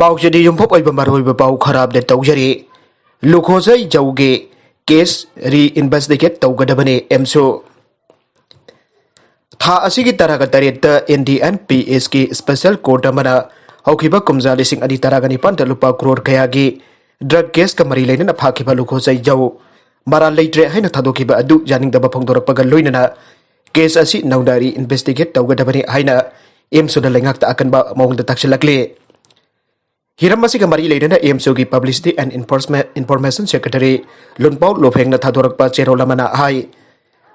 पाउचदी युम्फप ओइब मरोइब पाउ खराब दे तौजरी लुखोसई जौगे केस री इन्वेस्टिगेट तौगदबने एमसु था असिगी तरह तरेत NDNPS की स्पेशल कोर्ट अमना हौखिबा कुमजा लिसिंग अदि तरगनि पंत लुपा करोड़ कयागी ड्रग केस का मरी लेना फाखिबा लुखोसई जौ मरा लेट्रे हैना थादोखिबा अदु जानिंगदबा फोंदोरपगा लोइनना केस असि नौदारी इन्वेस्टिगेट तौगदबने हैना एमसु दा लेंगाकता अकनबा मौंगदा तक्सलकले हिरम का मरी लेना AMSU की पब्लिसिटी एंड इन्फॉर्मेशन सेक्रेटरी लुनपाउ लोफेंगना थादोरकपा चेरोलमना हाई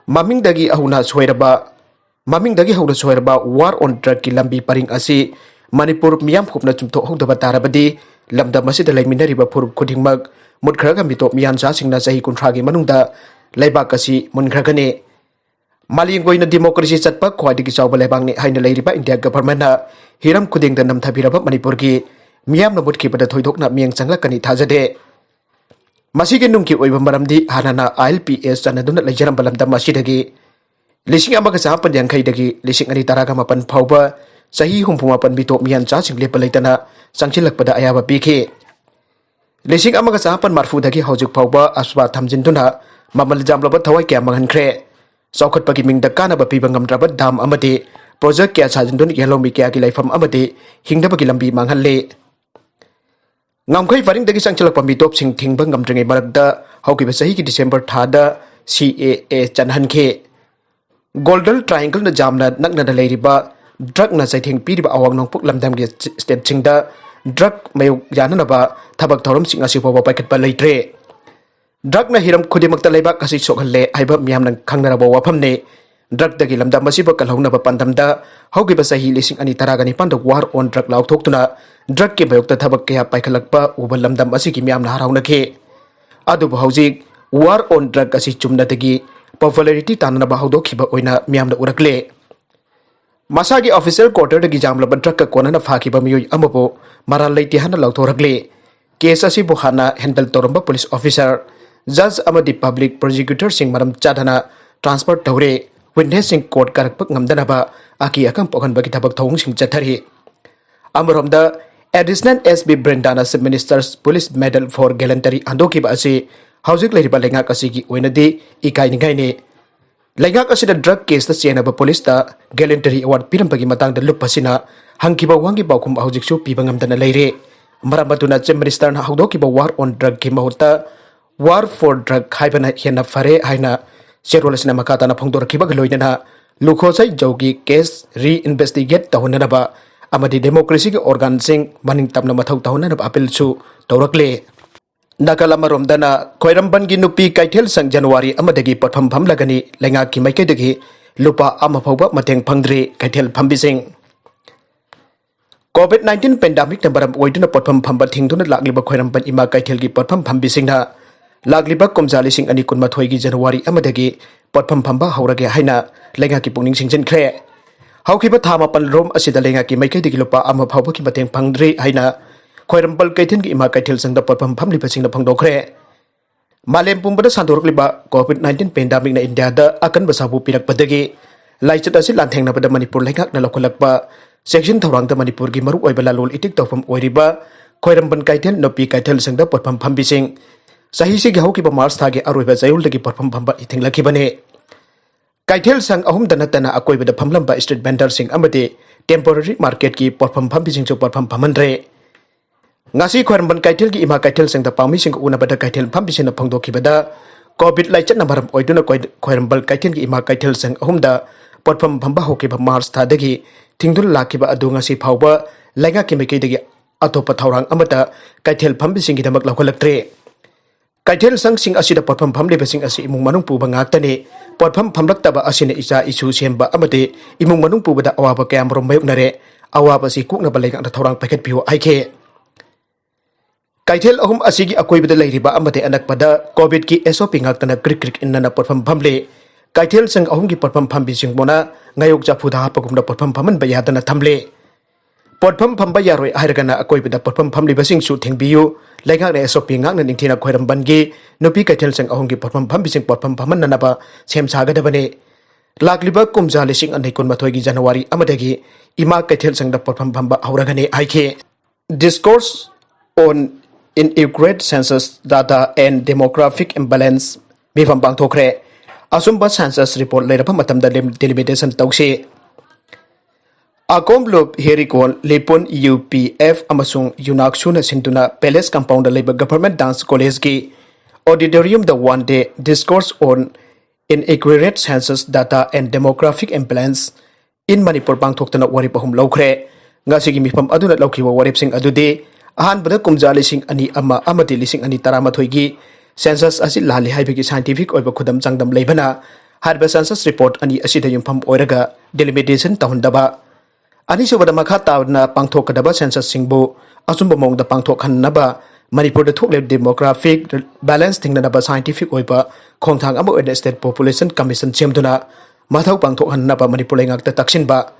ममिंगदगी अहुना सोयरबा वार ऑन ड्रग की लंबी परिंग असि मणिपुर मियाम खुपना चुमथो होदबा तारबदी लमदम मसिदा लेमिनरिबा फुरुप खुदिंगमक मुदखरगा मिटोप मियान जासिंगना सही कुंथ्रागी मनुंगदा लेबाक असि मुनखरगने मालिंगोइना डेमोक्रेसी चटपा ख्वाइदगी चावबा लेबांगने हाइना लेरिबा इंडिया गवर्नमेंटना हिरम खुदिंगदा नमथाबिरबा मणिपुर की मियामना मुदखिबदा थोइदोकना मियंग चंगलकनी थाजदे मसिगे नुंगकी ओइबा मरमदी हानाना ILPS चनदुना लेजरम बलमदम मसिदगी लिसिंग अमगा चापन यांखैदगी लिसिंग अनि तरागा मपन फाउबा सही हुमफुमापन बिटोप मियान चासिंग लेप लेतना संचिलकपदा अयाबा पीखे लिसिंग अमगा चापन मारफुदगी हौजिक फाउबा अस्वा थमजिनदुना ममल जामलबा थवाई क्या मंगनख्रे चौखटपगी मिंगदा कानबा पीबा ngamdraba दाम अमदे प्रोजेक्ट क्या साजिनदुन येलोमी क्या की लाइफम अमदे हिंगदबगी लंबी मांगहले ngamkhoi faringdagi sangchalakpa mitop sing thingba ngamdringai marakda haukiba sahi ki December thada CAA chanhanke golden triangle na jamna nakna da leiriba drug na saithing piriba awang nongpuk lamdam ge step chingda drug mayu yananaba thabak thorom sing asi poba paket pa leitre drug na hiram khudimakta leiba kasi sokhalle haiba miyam nang khangnaraba wafamne drug dagi lamdam masiba kalhongna ba pandamda haukiba sahi lising ani taragani panda war on drug laukthokuna drug के बयोक्ता थबक कया पाइखलकपा उबा लमदम असि की मियामना हराउनखे अदुब हौजिक वार on drug असि चुमनदगी popularity ताननबा हौदोखिबा ओइना मियामना उरकले मसागी official quarter दगी जामलबा drug का कोनना फाखिबा मियोय अमबो moral लेति हना लौथोरकले case असि बुहाना हैंडल तोरंबा पुलिस ऑफिसर जज अमदि पब्लिक प्रोसिक्यूटर सिंह मरम चादना ट्रांसफर तौरे विटनेस सिंह कोर्ट करकपक ngamdanaba aki akam पखनबगी थबक थौंग सिंह चथरि अमरोमदा Additional SB Brendana Ministers Police Medal for Gallantry Andoki Basi, Housing Lady Balenga Kasiki, Winadi, Ikainigane. Lenga Kasida drug case the Sienaba Police Gallantry Award Pirampagi Matang the Lupasina, Hankiba Wangi Bakum Hausikshu Pibangam Dana Lady, Maramatuna Minister Haudokiba War on Drug Kimahota, War for Drug Hibana Hiana Fare Haina, Cherolasina Makatana Pondor Kibagaloidana, LUKHOSEI Jogi case re-investigate the Honanaba. अमदी democracy के organ सिंग मनिंग तमना मथौ तौना appeal सु तौरकले नकल अमरोमदना ख्वाइरम्बन नुपी कैथेलसंग जनवरी अमदगी पोटफम फमलगनी लेंगा की मैकेदगी लुपा अमफौबा मतेंग फंगद्री कैथेल फंबिसिंग COVID-19 पेंडेमिक नंबरम ओइदुना पोटफम फंबा थिंगदुना लाग्लिबा ख्वाइरम्बन इमा कैथेल की पोटफम फंबिसिंगना लाग्लिबा कुमजालिसिंग अनि कुनमाथोइगी जनवरी अमदगी पोटफम फंबा हौरगे हाइना लेंगा की पुनिंग सिंजनख्रे हौखिबा थामापन रोम असिदा लेंगा की मैकेदगी लुपा अमा फावबा की मतेंग फंगद्री हाइना ख्वाइरम्बल कैथेल की इमा कैथेलसंगदा पोटफम फमलिबसिंगना फंगदोखरे मालेम पुंबदा सांदोरकलिबा COVID-19 पेंडेमिक ना इंडिया दा अकनबा साबु पिरकपदगी लाइचत असि लांथेंगनाबदा मणिपुर लेंगाकना लौखलकपा सेक्शन थौरांगदा मणिपुर की मरु ओइबा लालोल इटिक तौफम ओइरिबा ख्वाइरम्बन कैथेल नुपी कैथेलसंगदा पोटफम फमबिसिंग सहीसी गे हौकिबा मार्च थागे अरोइबा जयुलदगी पोटफम फमबा इथिंगलखिबने कैथेलसंग अहुमदा नतना अकोइबदा फमलंबा स्ट्रीट वेंडर सिंग अमदे टेम्पोररी मार्केट की पोटफम फमबिसिंगसु पोटफम फमनरे ngasi ख्वाइरम्बन कैथेल की इमा कैथेलसंगदा पाउमिसिंग उनबदा कैथेल फमबिसिंग फंगदोखिबदा कोविड लाइचत नंबरम ओइदुना ख्वाइरम्बल कैथेल की इमा कैथेलसंग अहुमदा पोटफम फमबा हौकिबा मार्च थादगी थिंगदुन लाखिबा अदु ngasi फावबा लेंगा की मैकेदगी अतोपा थौरांग अमदा कैथेल फमबिसिंग गिदमक लौखलक्त्रे कैथेल संघ असिदा पोटफम फमलिबसिंग असि इमुंग मनुंग पुबा ngaktane पोटफम फमलक्तबा असिना इचा इछु सेमबा अमदे इमुंग मनुंग पुबदा अवाबा कयामरोम मायोकनरे अवाबा सि कुकनबा लेंगा थौरांग पैखतपियो आइखे कैथेल अहुम असिगी अकोइबदा लेरिबा अमदे अनकपदा कोविड की SOP ngaktana क्रिक क्रिक इन्नना पोटफम फमले कैथेल संघ अहुम की पोटफम फमबिसिंग मोना ngayok जाफुदा हापगुमदा पोटफम फमन बयादना थमले पोटफम फमबा यारोय हायरगना अकोइबदा पोटफम फमलिबसिंग सु थिंगबियु लेंगा ने SOP ngakna ningthina ख्वाइरम्बनगी नुपी कैथेलसंग अहुम की पोटफम फमबिसिंग पोटफम फमननबा सेम सागदबने लाग्लिबा कुमजा लिसिंग अनै कुनमाथोइगी जनवरी अमदगी इमा कैथेलसंगदा पोटफम फमबा हौरगने आइखे Discourse on inaccurate census data and demographic imbalance mifam pangthokre asumba census report leirapa matamda delimitation tawsi akomlob herikon lepun UPF amasung yunaksuna sintuna palace compound labor government dance college ki auditorium the one day discourse on inaccurate census data and demographic imbalance in Manipur pangthoktana wari pahum lokre ngasigi mifam aduna lokhiwa warip sing adude ahan bada kumja lising ani ama amati lising ani taramathoi gi census asi lali haibigi scientific oiba khudam changdam leibana harba census report ani asida yumpham oiraga delimitation tahundaba ani subada makha tawna pangthokadaba census singbu asumba mongda pangthokhanaba Manipur da thokle demographic balance thingnaba scientific oiba khongthang ama oina state population commission chemduna mathau pangthokhanaba Manipur lengakta taksinba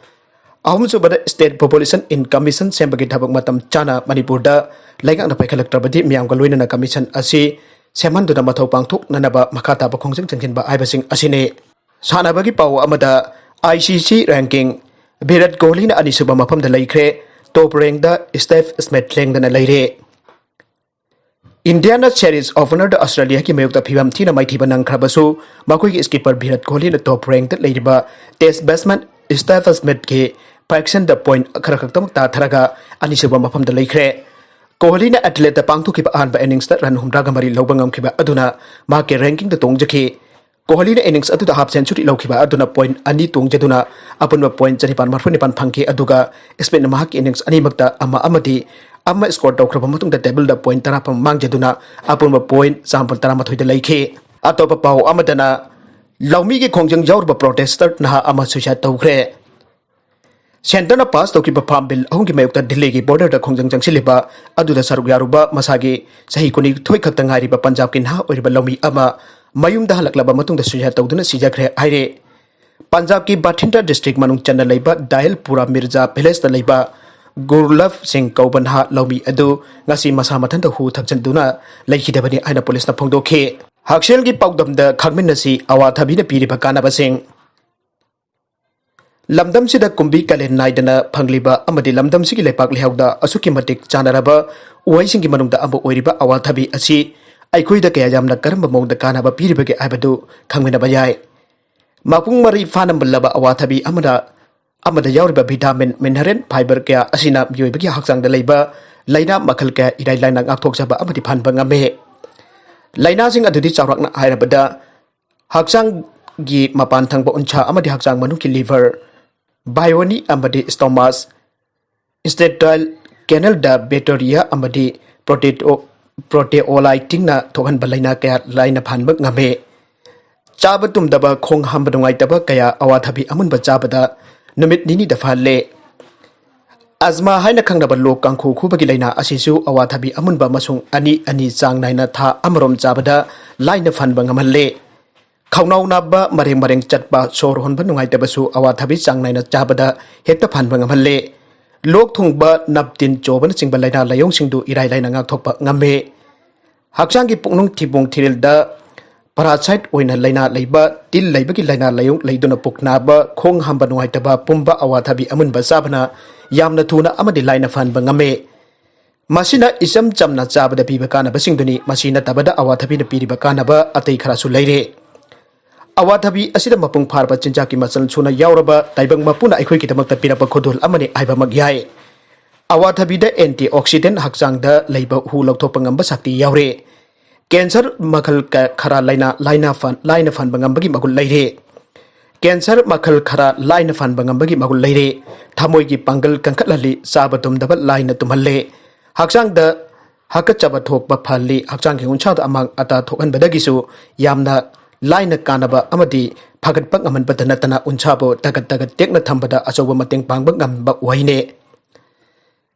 AMSU bada state population in commission sembagi thabak matam chana Manipur da laingak na paikhalaktrabadi miyamga loinana commission asi semanduna mathau pangthok nanaba makhata ba khongjang changkinba aibasing asine sanabagi pau amada ICC ranking Virat Kohli na ani suba mafam da laikre top rank da Steve Smith leng da na laire Indiana series opener da Australia ki mayok da phibam thina maithiba nangkhrabasu makoi ki skipper Virat Kohli na top rank da leiriba test batsman Steve Smith ki fraction da point kharakaktam ta tharaga ani suba mafam da laikre Kohli na athlete da pangthu ki an ba innings da run humra ga mari lobangam ki ba aduna ma ke ranking da tongjaki Kohli na innings atu da half century lokhiba aduna point ani tongjaduna apunba point chanipan marfunipan phangki aduga spin ma ki innings ani makta ama amadi amma score tawkhraba matung da table da point tara pam mangjaduna apunba point sampal tara mathoi da laikhe atopa pau amadana laumi ki khongjang jawrba protester na ama suicide tawkhre Sentana pass to keep a farm bill, Hongi Mayota delay border the Kongjang Siliba, Aduda Sarugaruba, Masagi, Sahikuni, Toikatangari, Punjab Kinha, or Balomi Ama, Mayum the Halaklaba Matung the Sujata Duna Sijakre, Aire, Punjab ki Bathinda district Manung Chanda Laiba, Dial Pura Mirza, Peles the Laiba, Gurlove Singh Kaubanha, Lomi Adu, Nasi Masamatanda Hu Taksanduna, Lakidabani Aina Police Napondo K. Hakshel gi Pogdam the Khangminnasi, Awathabina piriba Kannabasing Lamdam sida kumbi kalen naidana pangliba amadi lamdam sigi lepak lehawda asuki matik chanaraba uwaising gi manungda amba oiriba awathabi asi aikhoida kaya jamna karamba mongda kanaba piribage aibadu khangminaba yai mapung mari fanam ballaba awathabi amada yawriba vitamin mineral fiber kaya asina myoibagi hakchangda leiba laina makhal kaya irai laina ngakthokjaba amadi phanba ngame laina sing adudi chawrakna hairabada hakchang gi mapan thangba uncha amadi hakchang manuki liver Bioni amadi stomas intestinal canal da bacteria amadi proteolyting na thokan balaina kaya laina phanba ngame chabatum daba khong hamba dungai daba kaya awathabi amunba chabada numit nini da phalle azma haina khangnaba lok kangkhu khubagi laina asisu awathabi amunba masung ani chang naina tha amrom chabada laina phanba ngamalle Kaunau naba mareng chatba sor honba nungai tabasu awathabi changnai chabada hekta phanba ngamalle lok thungba naptin choban chingba laina layong singdu irai laina ngak thokpa ngame hakchangi pungnung thibung thiril da parasite oina laina leiba til leibagi laina layong leiduna puknaba khong hamba nungai taba pumba awathabi amunba sabana yamna thuna amadi laina phanba ngame masina isam chamna chabada piba kanaba singduni masina tabada awathabi na piriba kanaba atei kharasu leire Awathabi asida mapung pharba chinjaki masal chuna yauraba taibang mapuna aikhoi kidamakta pirapa khodol amani aiba magyai Awathabi da antioxidant hakchang da leiba hu lokthokpa ngamba sakti yaure cancer makhal khara laina fan bangambagi magul leire cancer makhal khara laina fan bangambagi magul leire thamoi gi pangal kangkhatlali sabatum daba laina tumhalle hakchang da hakachaba thokpa phalli hakchang gi uncha da amang ata thokan badagisu yamna Laina kanaba amadi phagat pang aman badana tana unchabo tagat tekna thambada asoba mateng pangba ngamba waine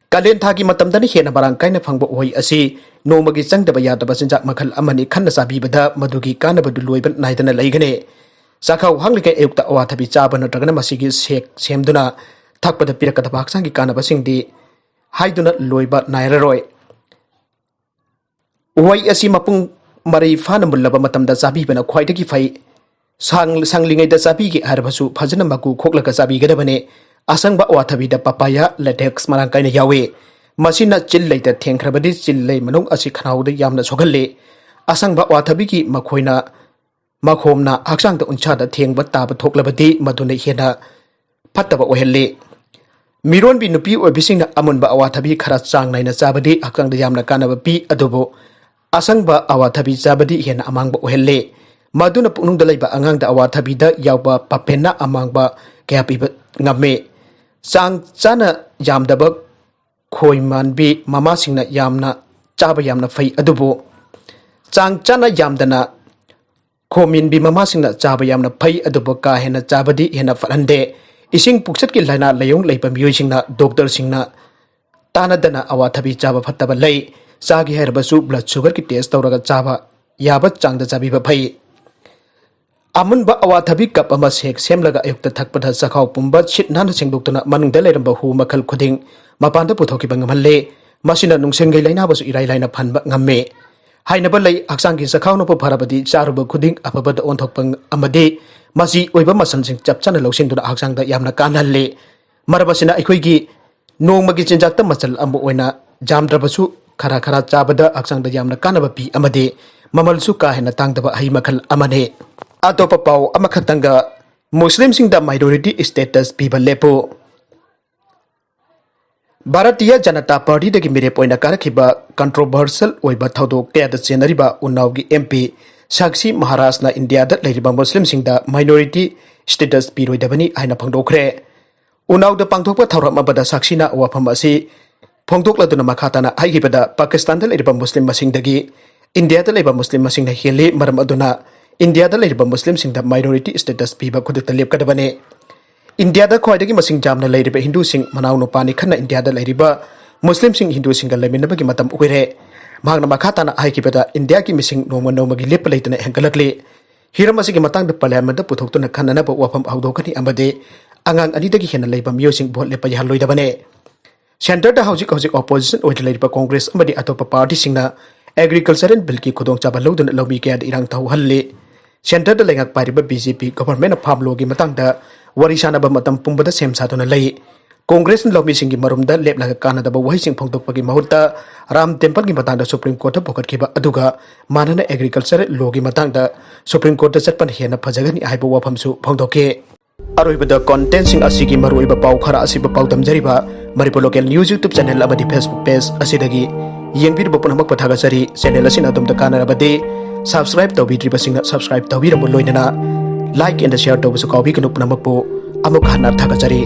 kalen thagi matamdani hena barang kaina phangba oi asi nomagi changdaba yadaba sinjak makhal amani khanna sabi bada madugi kanaba du loiba naidana leigane sakhau hanglike eukta awathabi chabana tragana masigi sek semduna thakpada pirakada baksangi kanaba singdi haiduna loiba nairaroi oi asi mapung Mari fana mulaba matamda sabi bana khwaidagi fai sanglingai da sabi gi harbasu phajana maku khoklaga sabi gadabane asangba awathabi da papaya latex marang kaina yawe मसीना चिल लेते थेंखरबदी chill ले मनुंग असि खनाउद यामना सोगल्ले असंग अवाथबी की मखोइना मखोमना हक्सांग the उनछाद थेंग ताब थोकलबदी मदुने हेना फत्तब ओहेल्ले मिरोन B नुपी ओबिसिंग अमुनबा अवाथबी खरा चांग नाइना चाबदी हक्सांग द यामना कानब पी अदुबो असंग अवाथबी चाबदी हेना अमांग ओहेल्ले मदुना पुनुंग द लेबा अंगांग द अवाथबी द यावबा पपेना अमांग कया पीब ngame चांग चाना यामदब खोई मानबी ममा सिंगना यामना चाबा यामना फै अदुबो चांग चाना यामदना खोमिन बी ममा सिंगना चाबा यामना फै अदुबो का हेना चाबदी हेना फरंदे इसिंग पुक्सत की लाइना लयोंग लेबा मियोय सिंगना डॉक्टर सिंगना तानदना अवाथबी चाबा फत्तबा लै चागी हेरबसु ब्लड शुगर की टेस्ट तौरगा चाबा याबा चांगदा चाबीबा फै अमुनबा अवाथबी कप अमा सेक सेमलगा अयुक्त थकपदा चखाव पुंबा सिटनाना सेंगदोक्तना मनुंगदा लेरंबा हु मखल खुदिंग मपानदा पुथोकिबा ngमहल्ले मसिना नुंगसेंगै लाइनाबसु इराय लाइना फनबा ngmme हाइनबा लै हक्सांगी चखावनपो फरबदी चारुबा खुदिंग अफबदा ओंथोकपंग अमदे मसी ओइबा मसलसिंग चपचाना लौसिंदुना हक्सांगदा यामना कानहल्ले मरबसिना अखोइगी नोंमगी चिंजाकता मचल अम्बो ओइना जामद्रबसु खरा खरा चाबदा हक्सांगदा यामना कानबा पी अमदे ममलसु का हेना तांगदबा हई मखल अमने अतोप पाव अमखतंगा मुस्लिम सिंह माइनॉरिटी स्टेटस पीब लेपो Bharatiya Janata party दगी मिरेपोइना कारखिबा controversial ओइबा थौदोक तेद चेनरिबा उन्नावगी MP साक्षी महाराजना इंडिया दा लेरिबा मुस्लिम सिंह माइनॉरिटी स्टेटस पीरोइदबनी हाइना फंगदोखरे उन्नाव दा पांगथोकपा थौरमबदा साक्षीना वाफम असि फंगदोकलदुना मखाताना हाइगिबदा पाकिस्तान दा लेरिबा मुस्लिम मसिंगदगी इंडिया दा लेबा मुस्लिम मसिंगना हेले मरम अदुना इंडिया दा लेरिबा मुस्लिम सिंह माइनॉरिटी स्टेटस पीबा खुदुक्ता लेपकदबने इंडिया दा ख्वाइदगी मसिंग जामना लेरिबा हिंदू सिंह मनाव नुपानी खन्ना इंडिया दा लेरिबा मुस्लिम सिंह हिंदू सिंह लेमिनबगी मतम उइरे मागना मखाताना हाइकिबदा इंडिया की मिसिंग नोमा नोमगी लेप लेतना हेंगलकले हिरम असिगी मतंग दा पार्लियामेंट दा पुथोक्तुना खन्ननब वाफम हौदोकनी अमदे अंगांग अनिदगी हेना लेबा मियोसिंग भोट लेपा यहलोइदबने सेंटर दा हौजिक हौजिक ऑपोजिशन ओइद लेरिबा कांग्रेस अमदि अतोपा पार्टी सिंगना एग्रीकल्चरल बिल की खुदोंग चाबा लौदुना लौमी कयाद इरांग थौहल्ले सेंटर दा लेंगाक पारिबा बीजेपी गवर्नमेंट फार्म लो की मतंगदा वरी सानबा मतम पुंबदा सेम सादुना लई कांग्रेस लौमी सिंगी मरुमदा लेपलागा कानदबा वहिसिंग फोंदोकपगी महुत्ता राम टेंपल की मतंगदा सुप्रीम कोर्ट पोकटखिबा अदुगा मानना एग्रीकल्चर लो की मतंगदा सुप्रीम कोर्ट चटपन हेना फजगनी हाइबो वाफमसु फोंदोके अरोइबदा कंटेंट सिंग असिगी मरुइबा पाउ खरा असिबा पाउ तमजरिबा Manipur local news YouTube channel अमदी फेसबुक पेज असिदगी येंबिरबो पुनमक पथागसरी चैनल असिन अदुमदा कानरबदे सब्सक्राइब तौबीद्रिबसिंग सब्सक्राइब तौबीरमु लोइनना लाइक एंड शेयर तौबसु काउबी कनु पुनमकपो अमुक हन्ना थागजरी।